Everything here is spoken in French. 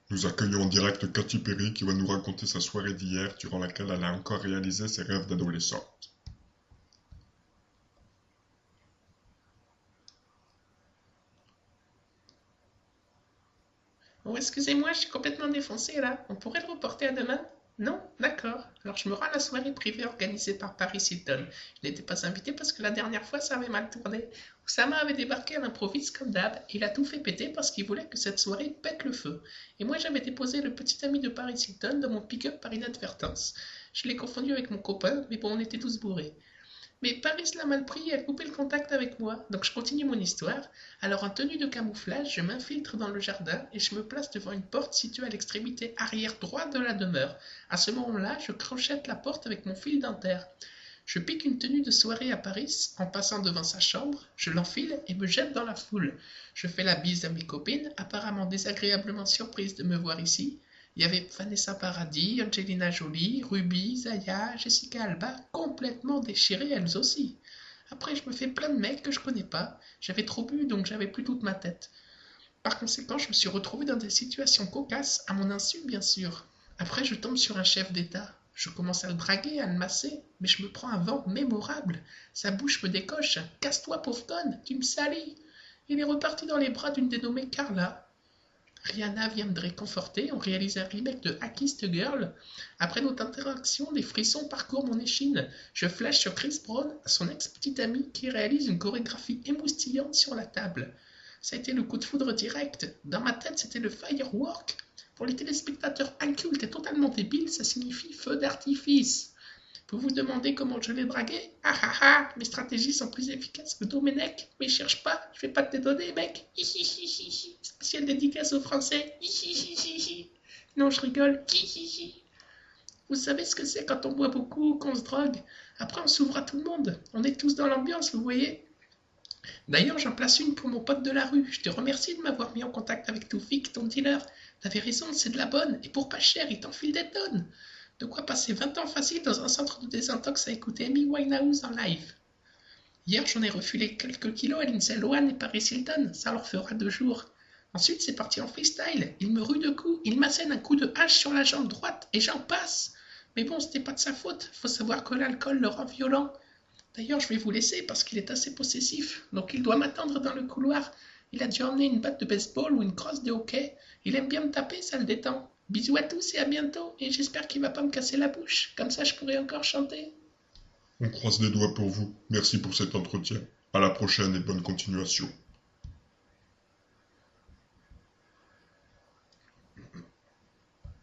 Nous accueillons en direct Katy Perry qui va nous raconter sa soirée d'hier durant laquelle elle a encore réalisé ses rêves d'adolescente. Oh, excusez-moi, je suis complètement défoncé là. On pourrait le reporter à demain? Non? D'accord. Alors je me rends à la soirée privée organisée par Paris Hilton. Je n'étais pas invité parce que la dernière fois ça avait mal tourné. Oussama avait débarqué à l'improviste comme d'hab. Il a tout fait péter parce qu'il voulait que cette soirée pète le feu. Et moi j'avais déposé le petit ami de Paris Hilton dans mon pick-up par inadvertance. Je l'ai confondu avec mon copain, mais bon, on était tous bourrés. Mais Paris l'a mal pris et a coupé le contact avec moi, donc je continue mon histoire. Alors en tenue de camouflage, je m'infiltre dans le jardin et je me place devant une porte située à l'extrémité arrière droite de la demeure. À ce moment-là, je crochette la porte avec mon fil dentaire. Je pique une tenue de soirée à Paris en passant devant sa chambre, je l'enfile et me jette dans la foule. Je fais la bise à mes copines, apparemment désagréablement surprises de me voir ici. Il y avait Vanessa Paradis, Angelina Jolie, Ruby, Zaya, Jessica Alba, complètement déchirées elles aussi. Après, je me fais plein de mecs que je connais pas. J'avais trop bu, donc j'avais plus toute ma tête. Par conséquent, je me suis retrouvé dans des situations cocasses, à mon insu, bien sûr. Après, je tombe sur un chef d'État. Je commence à le draguer, à le masser, mais je me prends un vent mémorable. Sa bouche me décoche. Casse-toi, pauvre conne, tu me salis. Il est reparti dans les bras d'une dénommée Carla. Rihanna vient me réconforter, on réalise un remake de Hackist Girl. Après notre interaction, des frissons parcourent mon échine. Je flash sur Chris Brown, son ex-petite amie, qui réalise une chorégraphie émoustillante sur la table. Ça a été le coup de foudre direct. Dans ma tête, c'était le firework. Pour les téléspectateurs incultes et totalement débiles, ça signifie feu d'artifice. Vous vous demandez comment je l'ai dragué? Ah ah ah, mes stratégies sont plus efficaces que Domenech, mais cherche pas, je vais pas te donner, mec. Hihihihi. Spéciale dédicace aux Français. Hihihihi. Non, je rigole. Hihihi. Vous savez ce que c'est quand on boit beaucoup, qu'on se drogue? Après, on s'ouvre à tout le monde. On est tous dans l'ambiance, vous voyez? D'ailleurs, j'en place une pour mon pote de la rue. Je te remercie de m'avoir mis en contact avec Toufik, ton dealer. T'avais raison, c'est de la bonne. Et pour pas cher, il t'enfile des tonnes. De quoi passer 20 ans facile dans un centre de désintox à écouter Amy Winehouse en live. Hier, j'en ai refilé quelques kilos à Lindsay Lohan et Paris Hilton. Ça leur fera 2 jours. Ensuite, c'est parti en freestyle. Il me rue de coups. Il m'assène un coup de hache sur la jambe droite et j'en passe. Mais bon, c'était pas de sa faute. Faut savoir que l'alcool le rend violent. D'ailleurs, je vais vous laisser parce qu'il est assez possessif, donc il doit m'attendre dans le couloir. Il a dû emmener une batte de baseball ou une crosse de hockey. Il aime bien me taper, ça le détend. Bisous à tous et à bientôt, et j'espère qu'il va pas me casser la bouche, comme ça je pourrai encore chanter. On croise les doigts pour vous. Merci pour cet entretien. À la prochaine et bonne continuation.